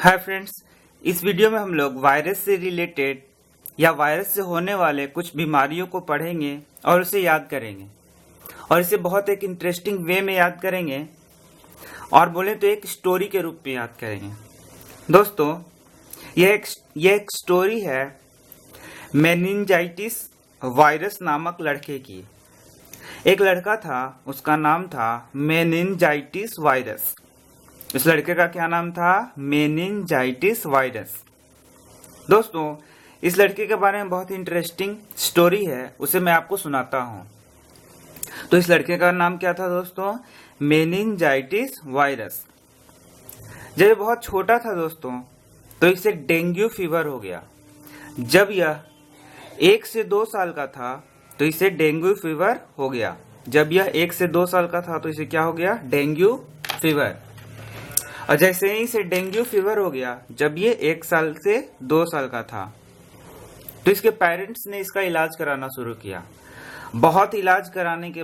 Hi friends, इस video में हम लोग वायरस से रिलेटेड या वायरस से होने वाले कुछ बीमारियों को पढ़ेंगे और उसे याद करेंगे और इसे बहुत एक इंटरेस्टिंग वे में याद करेंगे और बोले तो एक स्टोरी के रूप में याद करेंगे। दोस्तों, यह एक स्टोरी है मेनिंजाइटिस वायरस नामक लड़के की। एक लड़का था, उसका नाम था मेनिंजाइटिस वायरस। इस लड़के का क्या नाम था? Meningitis virus. दोस्तों, इस लड़के के बारे में बहुत इंटरेस्टिंग स्टोरी है, उसे मैं आपको सुनाता हूँ। तो इस लड़के का नाम क्या था दोस्तों? Meningitis virus. जब ये बहुत छोटा था दोस्तों, तो इसे डेंगू फीवर हो गया। जब यह 1 से 2 साल का था तो इसे डेंगू फीवर हो गया। जब यह 1 से 2 साल का था तो इसे क्या हो गया? Dengue fever. और जैसे ही इसे डेंगू फीवर हो गया, जब ये 1 साल से 2 साल का था, तो इसके पेरेंट्स ने इसका इलाज कराना शुरू किया। बहुत इलाज कराने के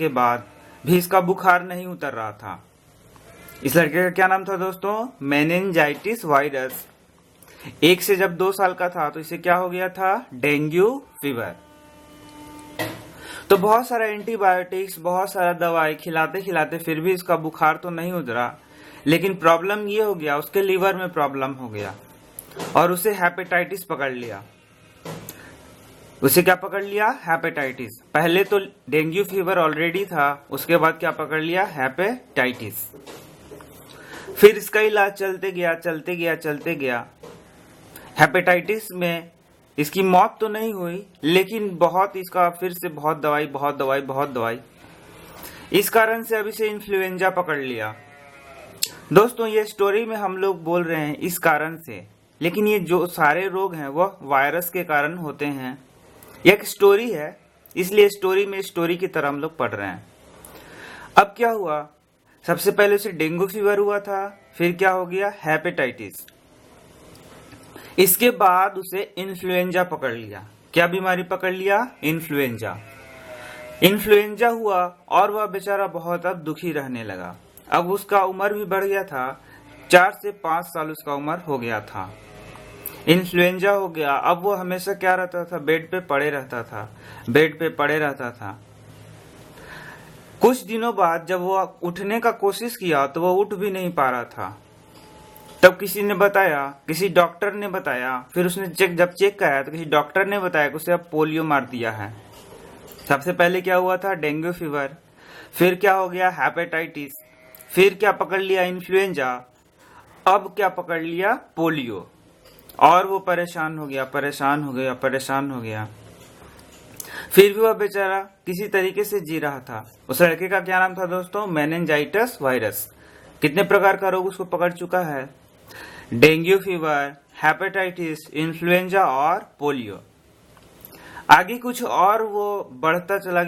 बाद भी इसका बुखार नहीं उतर रहा था। इस लड़के का क्या नाम था दोस्तों? Meningitis virus. 1 से जब 2 साल का था तो इसे क्या हो गया था? Dengue fever. तो बहुत सारा एंटीबायोटिक्स, बहुत सारा दवाई खिलाते खिलाते फिर भी इसका बुखार तो नहीं उतरा। लेकिन प्रॉब्लम ये हो गया, उसके लीवर में प्रॉब्लम हो गया और उसे हेपेटाइटिस पकड़ लिया। उसे क्या पकड़ लिया? हेपेटाइटिस। पहले तो डेंगू फीवर ऑलरेडी था, उसके बाद क्या पकड़ लिया? हेपेटाइटिस। फिर इसका इलाज चलते गया। हेपेटाइटिस में इसकी मौत तो नहीं हुई, लेकिन इसका फिर से बहुत दवाई। इस कारण से अब इसे इन्फ्लुएंजा पकड़ लिया। दोस्तों, ये स्टोरी में हम लोग बोल रहे हैं इस कारण से, लेकिन ये जो सारे रोग हैं वह वायरस के कारण होते हैं। एक स्टोरी है, इसलिए स्टोरी की तरह हम लोग पढ़ रहे हैं। अब क्या हुआ? सबसे पहले उसे डेंगू फीवर हुआ था, फिर क्या हो गया? हेपेटाइटिस। इसके बाद उसे इन्फ्लुएंजा पकड़ लिया। क्या बीमारी पकड़ लिया? इन्फ्लुएंजा हुआ और वह बेचारा बहुत अब दुखी रहने लगा। अब उसका उम्र भी बढ़ गया था, 4 से 5 साल उसका उम्र हो गया था। इन्फ्लुएंजा हो गया। अब वो हमेशा क्या रहता था? बेड पे पड़े रहता था। कुछ दिनों बाद जब वो उठने का कोशिश किया तो वो उठ भी नहीं पा रहा था। तब किसी डॉक्टर ने बताया, फिर उसने जब चेक कराया तो किसी डॉक्टर ने बताया कि उसे अब पोलियो मार दिया है। सबसे पहले क्या हुआ था? Dengue fever. फिर क्या हो गया? हेपेटाइटिस। फिर क्या पकड़ लिया? इन्फ्लुएंजा। अब क्या पकड़ लिया? पोलियो। और वो परेशान हो गया। फिर भी वह बेचारा किसी तरीके से जी रहा था। उस लड़के का क्या नाम था दोस्तों? Meningitis virus. कितने प्रकार का रोग उसको पकड़ चुका है? डेंगू फीवर, हेपेटाइटिस, इन्फ्लुएंजा और पोलियो। आगे कुछ और वो बढ़ता चला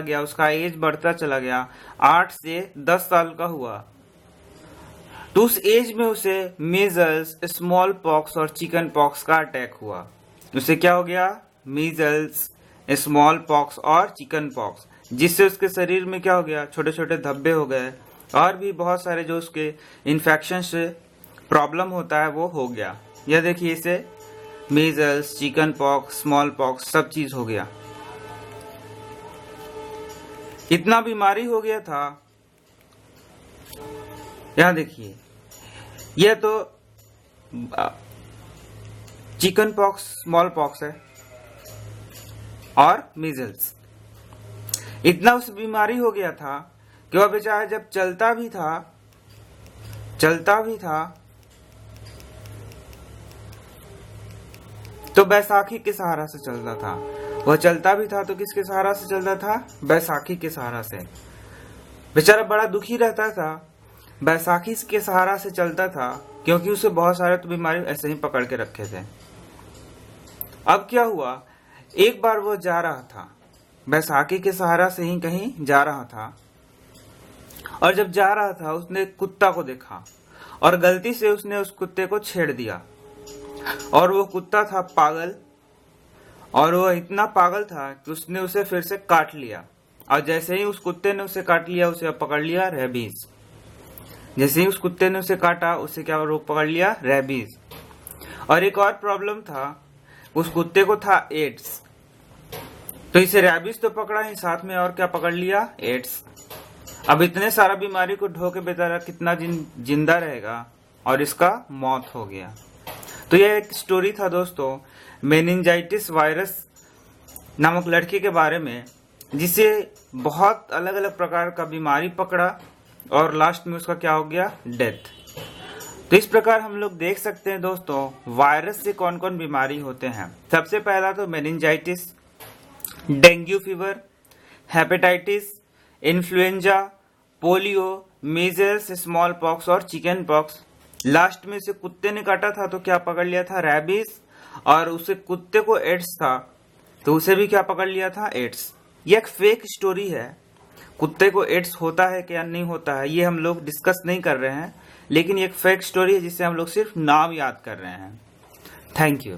गया, उसका एज बढ़ता चला गया। 8 से 10 साल का हुआ तो उस एज में उसे मीजल्स, स्मॉल पॉक्स और चिकन पॉक्स का अटैक हुआ। उसे क्या हो गया? मीजल्स, स्मॉल पॉक्स और चिकन पॉक्स, जिससे उसके शरीर में क्या हो गया? छोटे छोटे धब्बे हो गए और भी बहुत सारे जो उसके इन्फेक्शन से प्रॉब्लम होता है वो हो गया। यह देखिए, इसे measles, chicken pox, small pox सब चीज हो गया। इतना बीमारी हो गया था। यहां देखिए, यह तो चिकन पॉक्स, स्मॉल पॉक्स है और मीजल्स। इतना उस बीमारी हो गया था कि वह बेचारा जब चलता भी था तो बैसाखी के सहारा से चलता था। वह चलता भी था तो किसके सहारा से चलता था? बैसाखी के सहारा से। बेचारा बड़ा दुखी रहता था, बैसाखी के सहारा से चलता था, क्योंकि उसे बहुत सारे तो बीमारी ऐसे ही पकड़ के रखे थे। अब क्या हुआ? एक बार वो जा रहा था, बैसाखी के सहारा से ही कहीं जा रहा था, और जब जा रहा था उसने कुत्ता को देखा और गलती से उसने उस कुत्ते को छेड़ दिया। और वो कुत्ता था पागल, और वो इतना पागल था कि उसने उसे फिर से काट लिया। और जैसे ही उस कुत्ते ने उसे काट लिया, उसे पकड़ लिया रेबीज। जैसे ही उस कुत्ते ने उसे काटा, उसे क्या रोग पकड़ लिया? रेबीज। और एक और प्रॉब्लम था, उस कुत्ते को था एड्स। तो इसे रेबीज तो पकड़ा ही, साथ में और क्या पकड़ लिया? एड्स। अब इतने सारा बीमारी को ढो के बेचारा कितना जिंदा रहेगा, और इसका मौत हो गया। तो यह एक स्टोरी था दोस्तों, मेनिंजाइटिस वायरस नामक लड़के के बारे में, जिसे बहुत अलग अलग प्रकार का बीमारी पकड़ा और लास्ट में उसका क्या हो गया? डेथ। तो इस प्रकार हम लोग देख सकते हैं दोस्तों, वायरस से कौन कौन बीमारी होते हैं। सबसे पहला तो meningitis, dengue fever, hepatitis, influenza, polio, measles, small pox और चिकन पॉक्स। लास्ट में से कुत्ते ने काटा था तो क्या पकड़ लिया था? रेबीज। और उसे कुत्ते को एड्स था तो उसे भी क्या पकड़ लिया था? एड्स। ये एक फेक स्टोरी है। कुत्ते को एड्स होता है क्या नहीं होता है ये हम लोग डिस्कस नहीं कर रहे हैं, लेकिन ये एक फेक स्टोरी है जिससे हम लोग सिर्फ नाम याद कर रहे हैं। Thank you.